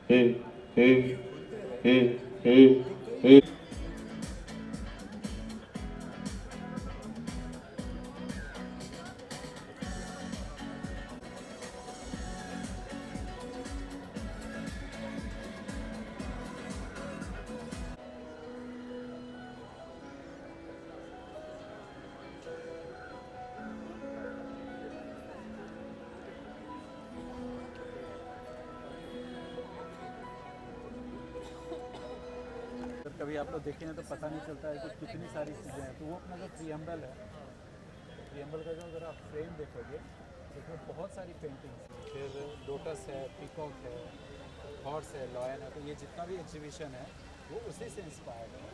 Hey, hey, hey, hey, hey. कभी आप लोग देखें तो पता नहीं चलता है कि कितनी सारी चीज़ें हैं। तो वो अपना जो प्रियम्बल है, प्रियम्बल का जो अगर आप फ्रेम देखोगे तो उसमें बहुत सारी पेंटिंग्स हैं। फिर लोटस है, पीकॉक है, हॉर्स है, लॉयन है। तो ये जितना भी एग्जीबिशन है वो उसी से इंस्पायर्ड है।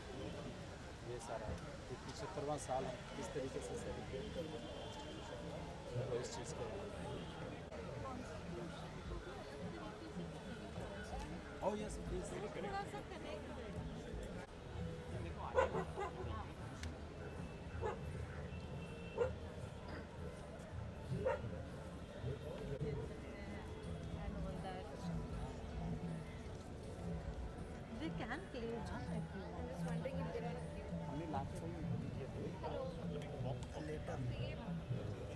ये सारा 75वां साल है किस तरीके से सेलिब्रेट करते हैं तो इस चीज़ को। Oh yes please. They can play, huh? I feel. I'm just wondering if there are a few. हमने लास्ट टाइम ये थे लेटर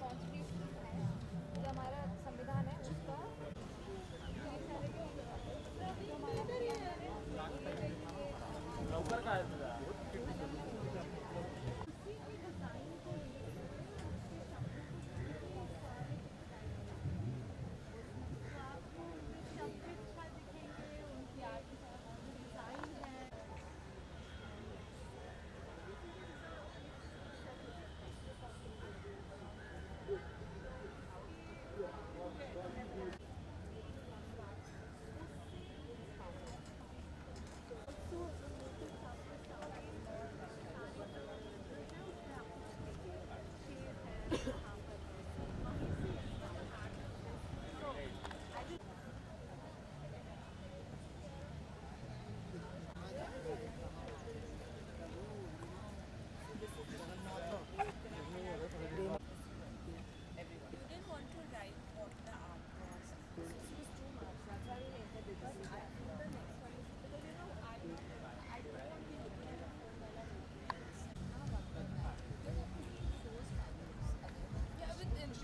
Constitution है जो हमारा संविधान है उसका जो हमारा नौकर का है मेरा।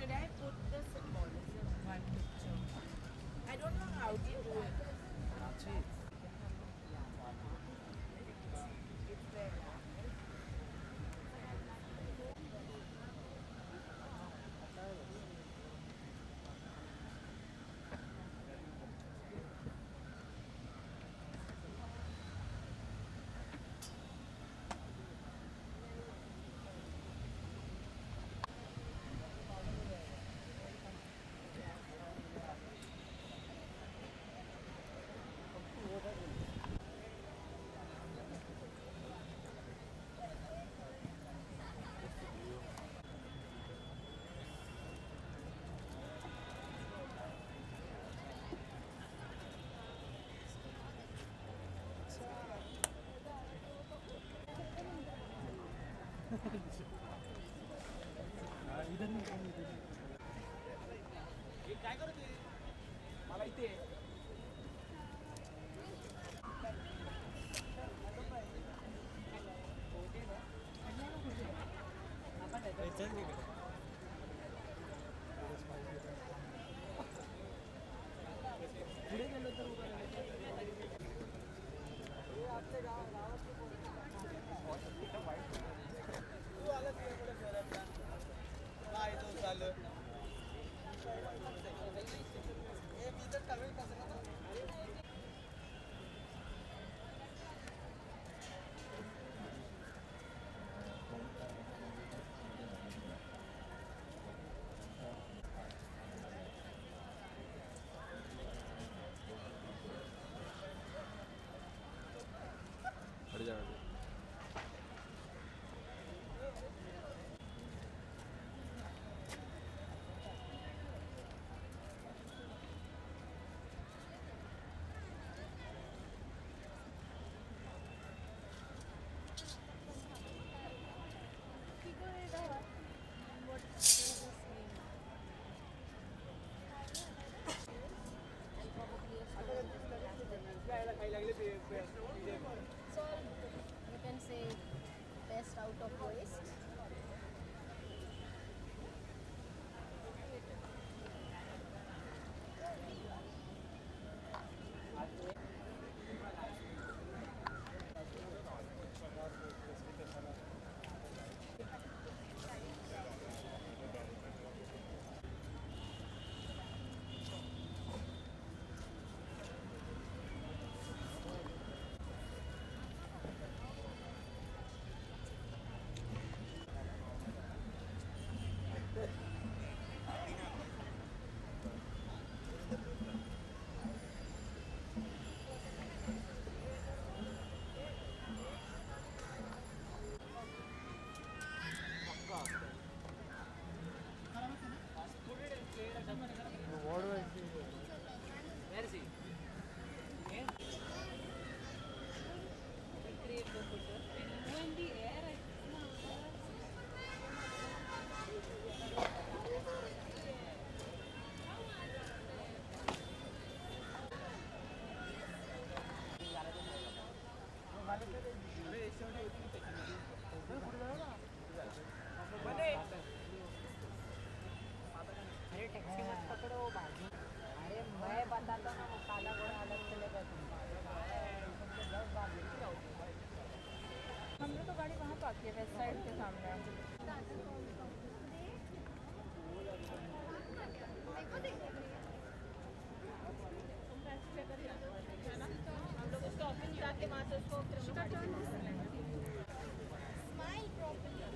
Should I put the symbolism one picture? I don't know how to do it. It's there. काय करते मला इथे पुढे गेलो तर काय तो चालू out of waste. अरे टैक्सी मत पकड़ो बाजू। अरे मैं बताता ना वो काला घोड़ा अलग चलेगा तुमको 10 बार लेके आओ। हमने तो गाड़ी वहाँ पार्क की है वेस्ट साइड के सामने। हम लोग उसके ऑफिस जाके वहाँ से उसको Smile properly.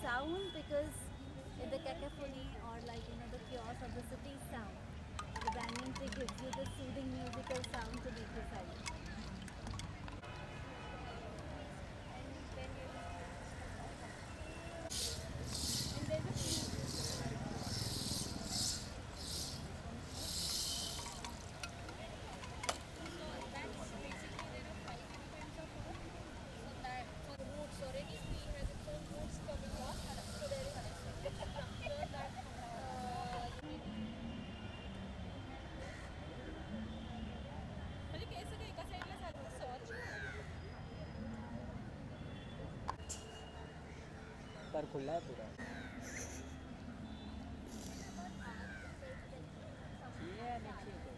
Sound, because in the cacophony or like the chaos of the city sound, the banyan tree gives you the soothing musical sound to make you silent. And there's a flute. पर खुला है पूरा। ये नीचे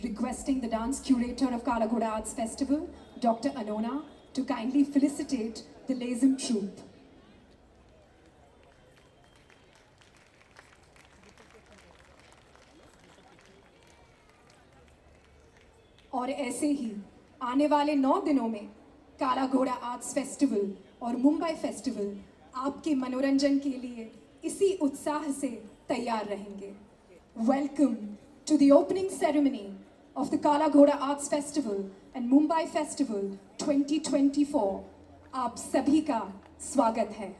requesting the dance curator of Kala Ghoda Arts Festival, Dr. Anona, to kindly felicitate the Lazim troupe. और ऐसे ही आने वाले 9 दिनों में काला घोड़ा आर्ट्स फेस्टिवल और मुंबई फेस्टिवल आपके मनोरंजन के लिए इसी उत्साह से तैयार रहेंगे। Welcome to the opening ceremony of the Kala Ghoda Arts Festival and Mumbai Festival 2024 आप सभी का स्वागत है।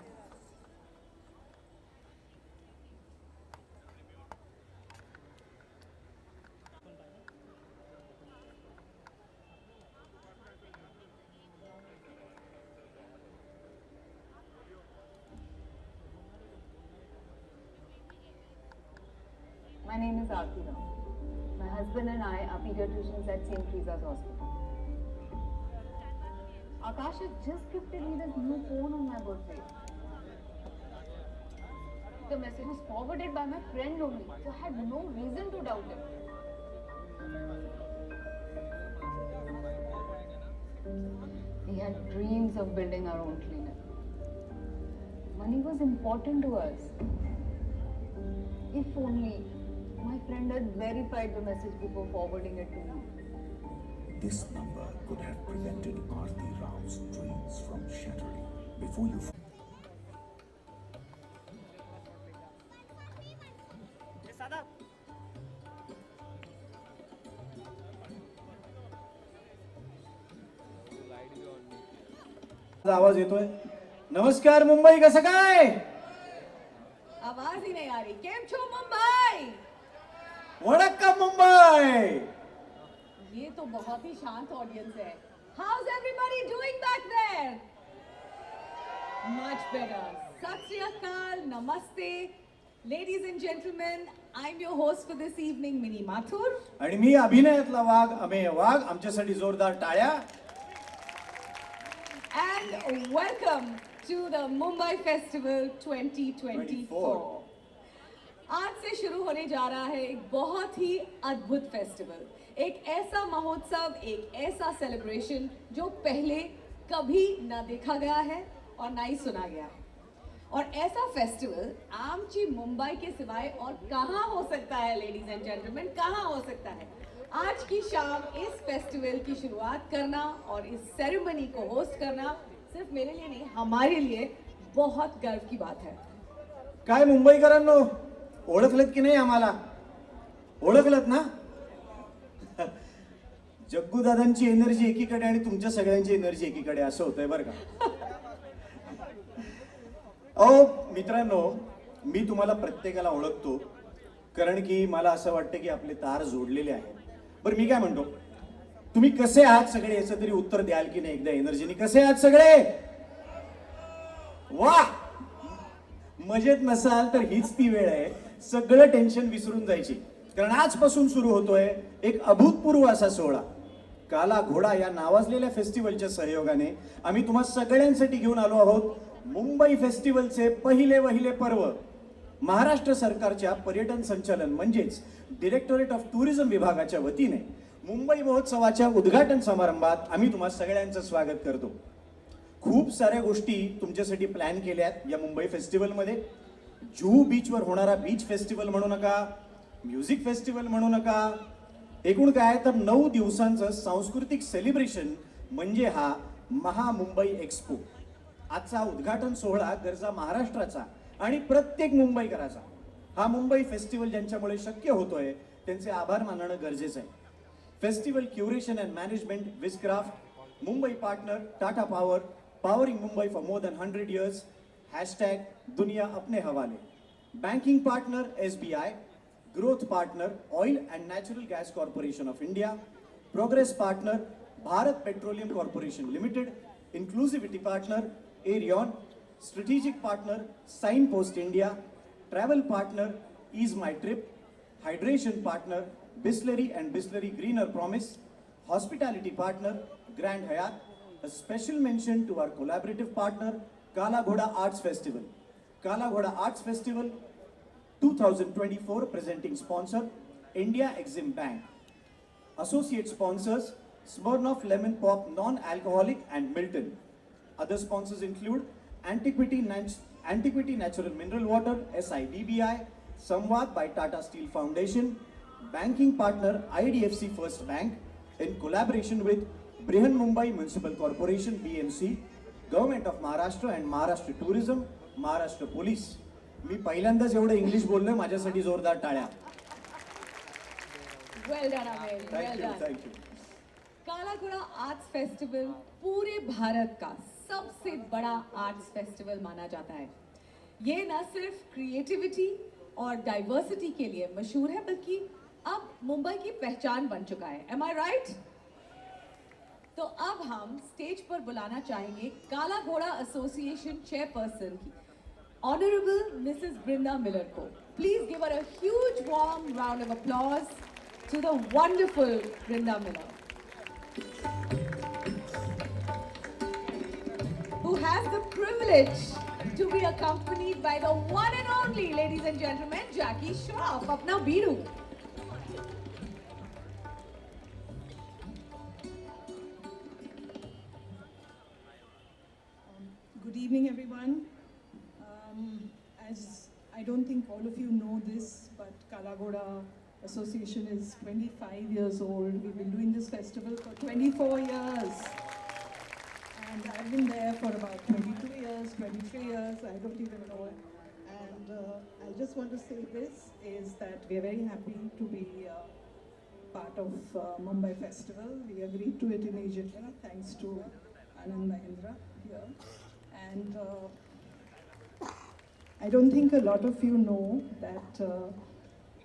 My name is Aarti Rao. My husband and I are pediatricians at St. Teresa's Hospital. Akash has just gifted me this new phone on my birthday. The message was forwarded by my friend only, so I had no reason to doubt him. We had dreams of building our own clinic. Money was important to us. If only my friend had verified the message before forwarding it to me. This number could have prevented Aarti Rao's dreams from shattering before you. आवाज येतोय? नमस्कार मुंबई, कसं काय? आवाज ही नहीं आ रही। केम छो मुंबई? वडक्कम मुंबई। ये तो बहुत ही शांत ऑडियंस है। How's everybody doing back there? Much better. Sat Shri Akal, Namaste. Ladies and gentlemen, I'm your host for this evening, Mini Mathur. आणि मी अभिनयातला वाघ, अमेय वाघ, आमच्यासाठी जोरदार टाळ्या। And welcome to the Mumbai Festival 2024. आज से शुरू होने जा रहा है एक बहुत ही अद्भुत फेस्टिवल, एक ऐसा महोत्सव, एक ऐसा सेलिब्रेशन जो पहले कभी ना देखा गया है और ना ही सुना गया है। और ऐसा फेस्टिवल आमची मुंबई के सिवाय और कहाँ हो सकता है लेडीज एंड जेंटलमैन, कहाँ हो सकता है। आज की शाम इस फेस्टिवल की शुरुआत करना और इस सेरेमनी को होस्ट करना सिर्फ मेरे लिए नहीं, हमारे लिए बहुत गर्व की बात है। काय मुंबईकरांनो, ओळखलत की नाही आम्हाला? ओळखलत ना? जग्गू दादांची एनर्जी एकीकडे आणि तुमच्या सगळ्यांची एनर्जी एकीकडे, असं होतंय बरं का? अहो मित्रांनो, मी तुम्हाला प्रत्येकाला ओळखतो, कारण की मला असं वाटतं की आपले तार जोडलेले आहेत। बरं मी काय म्हणतो, तुम्ही कसे आहात सगळे याचं तरी उत्तर द्याल की नाही एकदा एनर्जीने? कसे आहात सगळे? वा, मजेत नसाल तर हीच ती वेळ आहे सगळं टेन्शन विसरून जायची, कारण आजपासून सुरू होतोय एक अभूतपूर्व असा सोहळा। काला घोडा या नावाजलेल्या फेस्टिवलच्या सहयोगाने आम्ही तुम्हा सगळ्यांसाठी घेऊन आलो आहोत मुंबई फेस्टिवलचे पहिले पर्व। महाराष्ट्र सरकारच्या पर्यटन संचालन म्हणजेच डायरेक्टोरेट ऑफ टुरिझम विभागाच्या वतीने मुंबई महोत्सवाच्या उद्घाटन समारंभात आम्ही तुम्हा सगळ्यांचं स्वागत करतो। खूप साऱ्या गोष्टी तुमच्यासाठी प्लॅन केल्यात या मुंबई फेस्टिवलमध्ये। जुहू बीचवर होणारा बीच फेस्टिवल म्हणू नका, म्युझिक फेस्टिवल म्हणू नका, एकूण काय तर 9 दिवसांचं सांस्कृतिक सेलिब्रेशन म्हणजे हा महा मुंबई एक्सपो। आजचा उद्घाटन सोहळा गरजा महाराष्ट्राचा आणि प्रत्येक मुंबईकराचा। हा मुंबई फेस्टिवल ज्यांच्यामुळे शक्य होतोय त्यांचे आभार मानणं गरजेचं आहे। Festival curation and management Wizcraft, Mumbai partner Tata Power, powering Mumbai for more than 100 years, #दुनिया अपने हवाले, banking partner SBI, growth partner oil and natural gas corporation of India, progress partner Bharat petroleum corporation limited, inclusivity partner Arian, strategic partner Sign Post India, travel partner Ease My Trip, hydration partner Bisleri and Bisleri greener promise, hospitality partner Grand Hyatt. A special mention to our collaborative partner Kala Ghoda Arts Festival. Kala Ghoda Arts Festival 2024 presenting sponsor India Exim Bank. Associate sponsors Smirnoff Lemon Pop Non-Alcoholic and Milton. Other sponsors include Antiquity Natural Mineral Water SIDBI, Samvad by Tata Steel Foundation, banking partner IDFC First Bank, in collaboration with Brihan Mumbai Municipal Corporation (BMC), Government of Maharashtra and Maharashtra Tourism, Maharashtra Police. मी पहिल्यांदाच एवढं English बोललोय, माझ्यासाठी जोरदार टाळ्या. Well done, Amir. Well done. Thank you. काला घोड़ा arts festival पूरे भारत का सबसे बड़ा आर्ट्स फेस्टिवल माना जाता है. ये न सिर्फ क्रिएटिविटी और डाइवर्सिटी के लिए मशहूर है, बल्कि अब मुंबई की पहचान बन चुका है. Am I right? तो अब हम स्टेज पर बुलाना चाहेंगे काला घोड़ा एसोसिएशन चेयरपर्सन की ऑनरेबल मिसेस बृंदा मिलर को. Please give her a huge warm round of applause to the wonderful Brinda Miller, who has the privilege to be accompanied by the one and only, ladies and gentlemen, Jackie Shroff, Apna Biru. Good evening, everyone. As I don't think all of you know this, but Kala Ghoda Association is 25 years old. We've been doing this festival for 24 years. And I've been there for about 22 years, 23 years, I don't even know. And I just want to say this, is that we're very happy to be part of Mumbai Festival. We agreed to it immediately, thanks to Anand Mahindra here. And I don't think a lot of you know that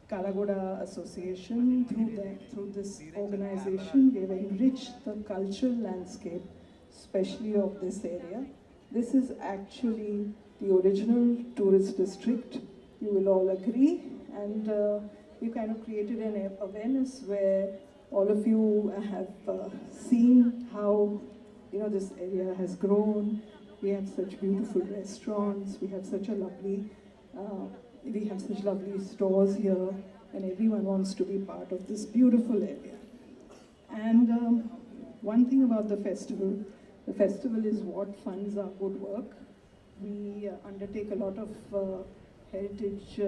Kala Ghoda Association, through this organization, we have enriched the cultural landscape, especially of this area. This is actually the original tourist district, you will all agree, and we kind of created an awareness where all of you have seen how this area has grown. We have such beautiful restaurants, we have such lovely stores here, and everyone wants to be part of this beautiful area. And one thing about the festival is what funds our good work. We undertake a lot of heritage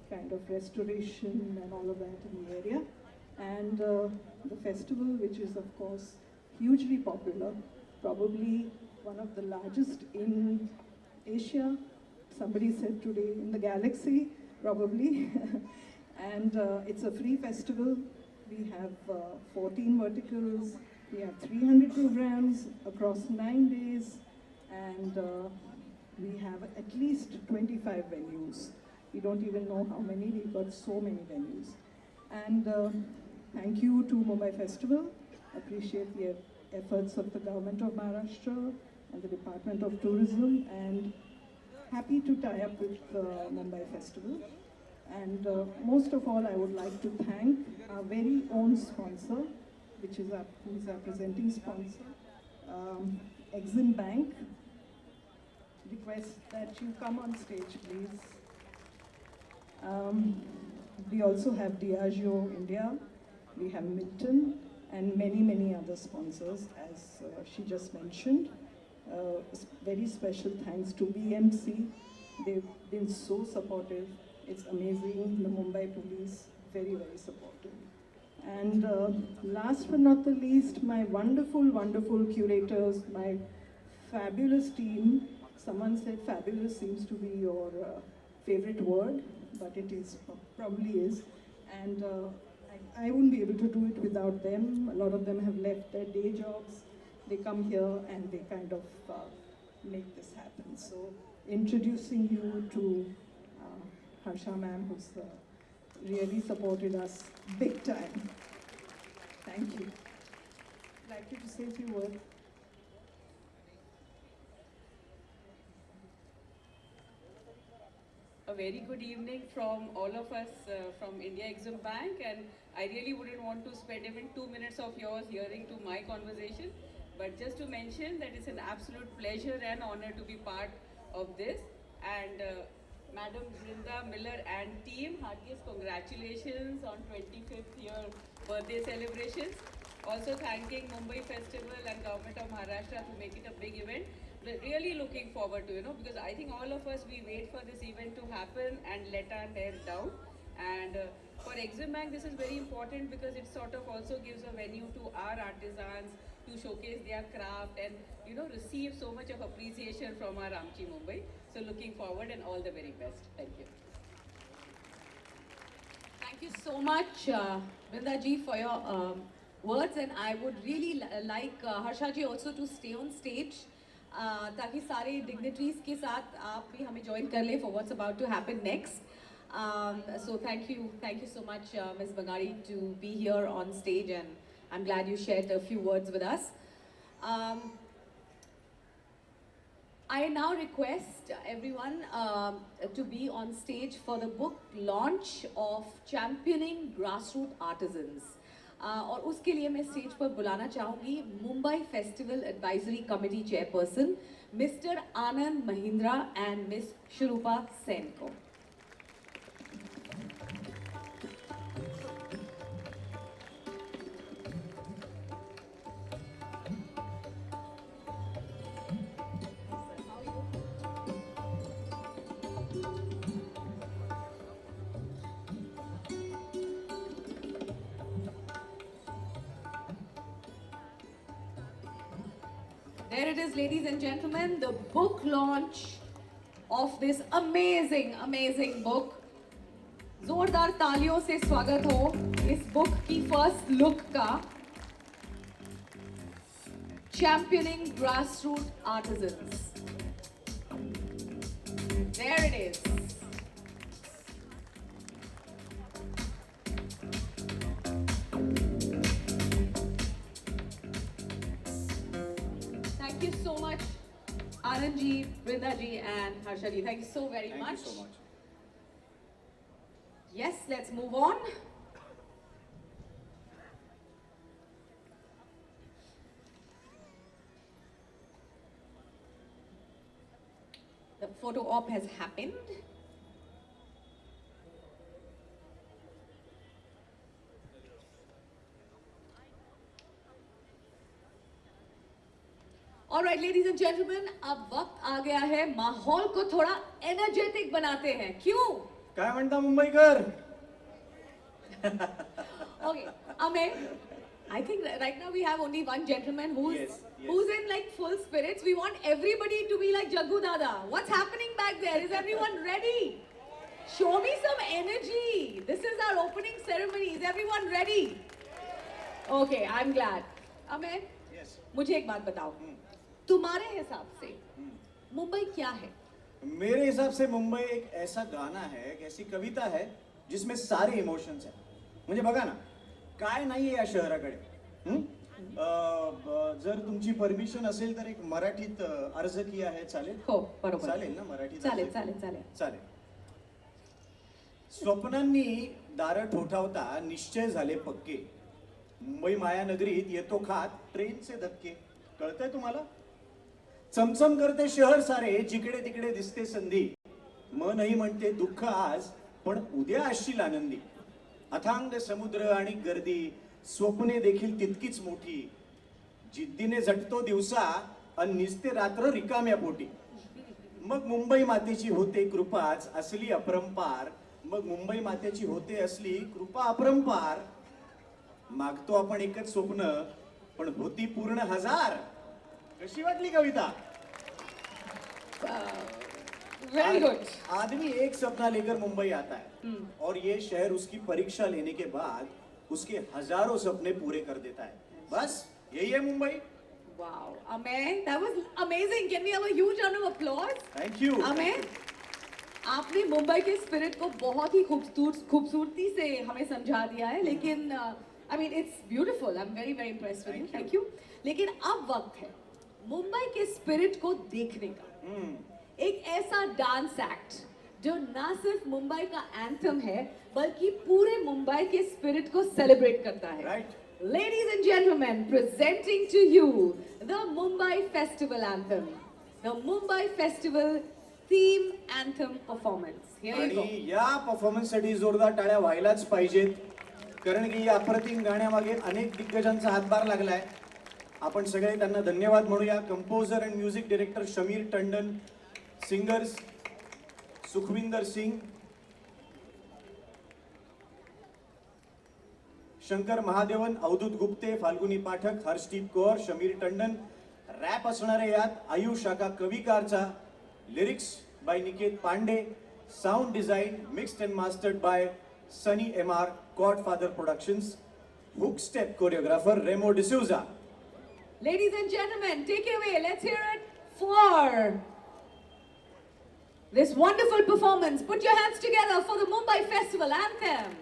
kind of restoration and all of that in the area. And the festival, which is of course hugely popular, probably one of the largest in Asia, somebody said today in the galaxy, probably. And it's a free festival. We have 14 verticals, we have 300 programs across 9 days, and we have at least 25 venues. We don't even know how many, we've got so many venues. And thank you to Mumbai Festival. Appreciate the efforts of the government of Maharashtra and the Department of Tourism, and happy to tie up with Mumbai Festival. And most of all, I would like to thank our very own sponsor, which is who is our presenting sponsor, Exim Bank. Request that you come on stage, please. We also have Diageo India, we have Milton, and many other sponsors, as she just mentioned. Very special thanks to BMC. They've been so supportive. It's amazing. The Mumbai Police, very supportive. And last but not the least, my wonderful curators, my fabulous team. Someone said fabulous seems to be your favorite word, but it is, probably is. And I wouldn't be able to do it without them. A lot of them have left their day jobs. They come here and they kind of make this happen. So introducing you to Harsha ma'am, who's really supported us big time. Thank you. I'd like you to say a few words. A very good evening from all of us from India Exim Bank, and I really wouldn't want to spend even 2 minutes of yours hearing to my conversation, but just to mention that it's an absolute pleasure and honor to be part of this. And Madam Brinda Miller and team, heartiest congratulations on 25th year birthday celebrations. Also thanking Mumbai Festival and Government of Maharashtra to make it a big event. We're really looking forward to, because I think all of us, we wait for this event to happen and let our hair down. And for Exim Bank, this is very important because it sort of also gives a venue to our artisans to showcase their craft and, you know, receive so much of appreciation from our Amchi Mumbai. So looking forward and all the very best. Thank you. Thank you so much, Brinda ji, for your words, and I would really like Harsha ji also to stay on stage, ताकि सारे dignitaries के साथ आप भी हमें join कर ले for what's about to happen next. So thank you so much, Ms. Bangari, to be here on stage, and I'm glad you shared a few words with us. I now request everyone to be on stage for the book launch of Championing Grassroots Artisans. और उसके लिए मैं stage पर बुलाना चाहूँगी Mumbai festival advisory committee chairperson mister Anand Mahindra and miss Shurupa Sen को. There it is, ladies and gentlemen, the book launch of this amazing, amazing book. जोरदार तालियों से स्वागत हो इस बुक की फर्स्ट लुक का. Championing Grassroots Artisans. There it is. Thank you so much, Anand ji, Brinda ji, and Harsha ji. Thank you so very much. Thank you so much. Yes, let's move on. The photo op has happened. Alright, ladies and gentlemen, अब वक्त आ गया है माहौल को थोड़ा energetic बनाते हैं. क्यों? काय म्हणता Mumbaikar? Okay, Amey, I think right now we have only one gentleman who's in like full spirits. We want everybody to be like Jaggu Dada. What's happening back there? Is everyone ready? Show me some energy. This is our opening ceremony. Is everyone ready? Okay, I'm glad. Amey, Yes. मुझे एक बात बताओ. तुम्हारे हिसाब से मुंबई क्या है? मेरे हिसाब से मुंबई एक ऐसा गाना है, एक ऐसी कविता है जिसमें सारे इमोशन्स हैं. म्हणजे बघा ना, काय नाहीये या शहराकडे. जर तुमची परमिशन असेल तर एक मराठीत अर्ज किया है, चालेल? हो, बरोबर. चालेल ना मराठीत? चालेल, चालेल, चालेल. चालेल. स्वप्नांनी दार ठोठावता निश्चय झाले पक्के. मुंबई मायानगरीत येतो खात ट्रेनचे धक्के. कळतंय तुम्हाला? चमचम करते शहर सारे, जिकडे तिकडे दिसते संधी. मनही म्हणते दुःख आज, पण उद्या असशील आनंदी. अथांग समुद्र आणि गर्दी, स्वप्ने देखील तितकीच मोठी. जिद्दीने झटतो दिवसा आणि निसते रात्र रिकाम्या पोटी. मग मुंबई मातेची होते कृपाच असली अपरंपार. मग मुंबई मातेची होते असली कृपा अपरंपार. मागतो आपण एकच स्वप्न, पण होती पूर्ण हजार. कशी वाटली कविता? Very good. आदमी एक सपना लेकर मुंबई आता है और ये शहर उसकी परीक्षा लेने के बाद उसके हजारों सपने पूरे कर देता है. बस यही है Mumbai. Wow, Amey, that was amazing. Can we have a huge round of applause? Thank you. Amey, आपने मुंबई के स्पिरिट को बहुत ही खूबसूरती से हमें समझा दिया है. लेकिन I mean it's beautiful. I'm very very impressed with you. Thank you. लेकिन अब वक्त है मुंबई के स्पिरिट को देखने का. एक ऐसा डांस एक्ट जो ना सिर्फ मुंबई का एंथम है बल्कि पूरे मुंबई के स्पिरिट को सेलिब्रेट करता है. Right. Ladies and gentlemen, presenting to you the Mumbai Festival Anthem, the Mumbai Festival Theme Anthem performance. Here you go. आणि या परफॉर्मन्स साठी जोरदार टाळ्या व्हायलाच पाहिजेत, कारण की या अप्रतिम गाण्यामागे अनेक दिग्गजांचा हातभार लागलाय. आपण सगळे त्यांना धन्यवाद म्हणूया. Composer and music director Shamir Tandon, singers Sukhwinder Singh, Shankar Mahadevan, Avadhoot Gupte, Falguni Pathak, Harshdeep Kaur, Shamir Tandon. Rap असणारे यात आयुष आका कविकारचा. Lyrics by Niket Pandey. Sound design mixed and mastered by Sunny MR, godfather productions. Hook step choreographer Remo D'Souza. Ladies and gentlemen, take it away. Let's hear it for this wonderful performance. Put your hands together for the Mumbai Festival Anthem.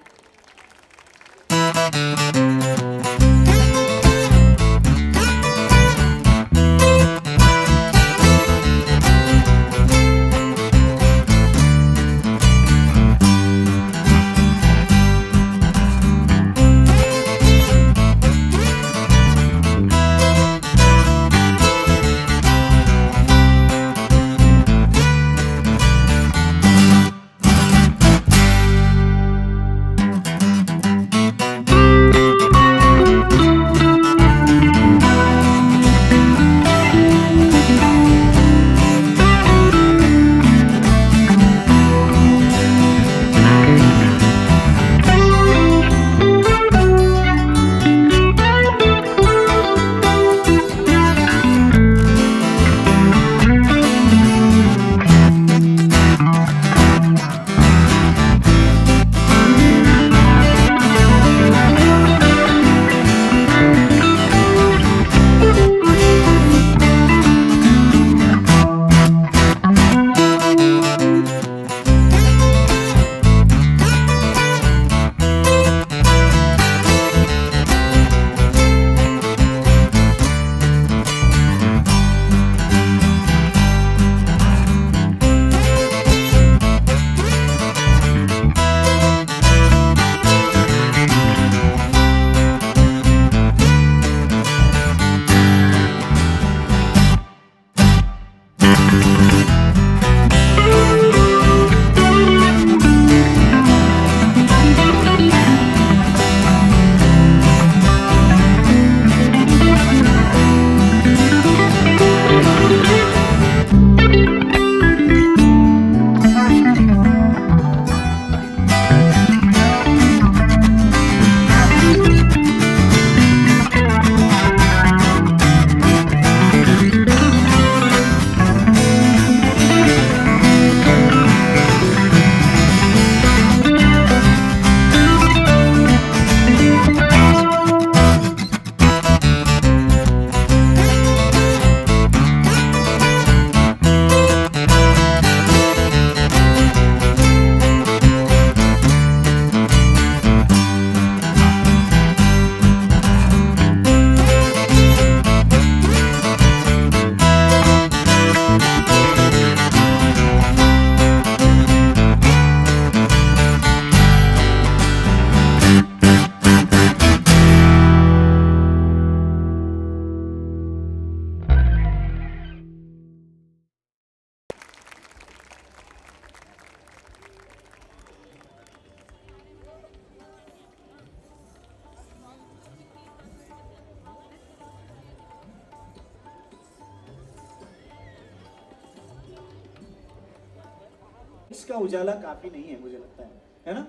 इसका उजाला काफी नहीं है मुझे लगता है ना?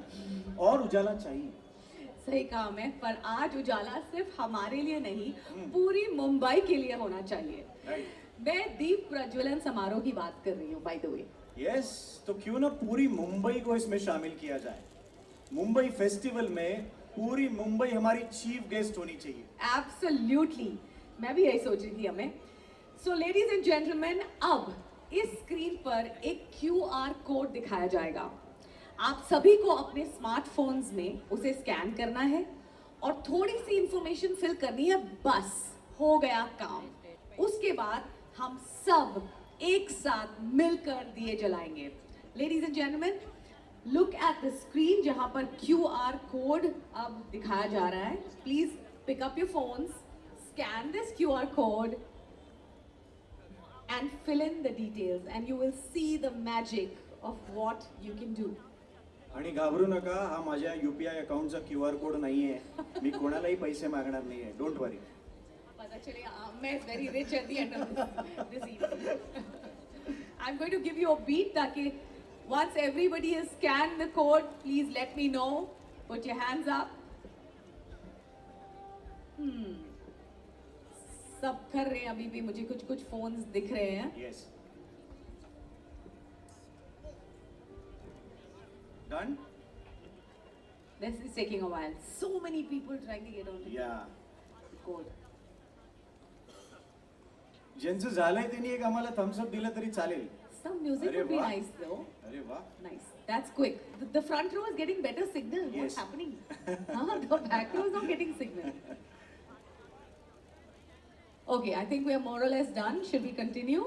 और उजाला चाहिए. सही काम है, पर आज उजाला सिर्फ हमारे लिए नहीं पूरी मुंबई के लिए होना चाहिए. मैं दीप प्रज्वलन समारोह की बात कर रही हूँ बाय द वे. यस, तो क्यों ना पूरी मुंबई को इसमें शामिल किया जाए. मुंबई फेस्टिवल में पूरी मुंबई हमारी चीफ गेस्ट होनी चाहिए. एब्सोल्युटली, मैं भी यही सोच रही थी हमें. सो लेडीज एंड जेंटलमैन, अब इस स्क्रीन पर एक QR कोड दिखाया जाएगा. आप सभी को अपने स्मार्टफोन्स में उसे स्कैन करना है और थोड़ी सी इंफॉर्मेशन फिल करनी है. बस हो गया काम. उसके बाद हम सब एक साथ मिलकर दिए जलाएंगे. Ladies and gentlemen, look at the screen जहां पर QR कोड अब दिखाया जा रहा है. Please pick up your phones, scan this QR code and fill in the details and you will see the magic of what you can do. आणि घाबरू नका, हा माझ्या UPI अकाउंटचा QR कोड नाहीये. मी कोणालाही पैसे मागणार नाहीये. Don't worry. पता चले मैं very rich at the end of this evening. I'm going to give you a beat ताकि once everybody has scanned the code, please let me know. Put your hands up. सब कर रहे हैं अभी भी, मुझे कुछ कुछ फोन्स दिख रहे हैं. Yes. Done? This is taking a while. So many people trying to get on the Yeah. code. ज्यांचं झालंय त्यांनी एक आम्हाला थम्स अप दिलं तरी चालेल. Some music अरे would be वाह. nice though. अरे वाह. Nice. That's quick. The front row is getting better signal. Yes. What's happening? The back row is not getting signal. Okay, I think we are more or less done. Should we continue?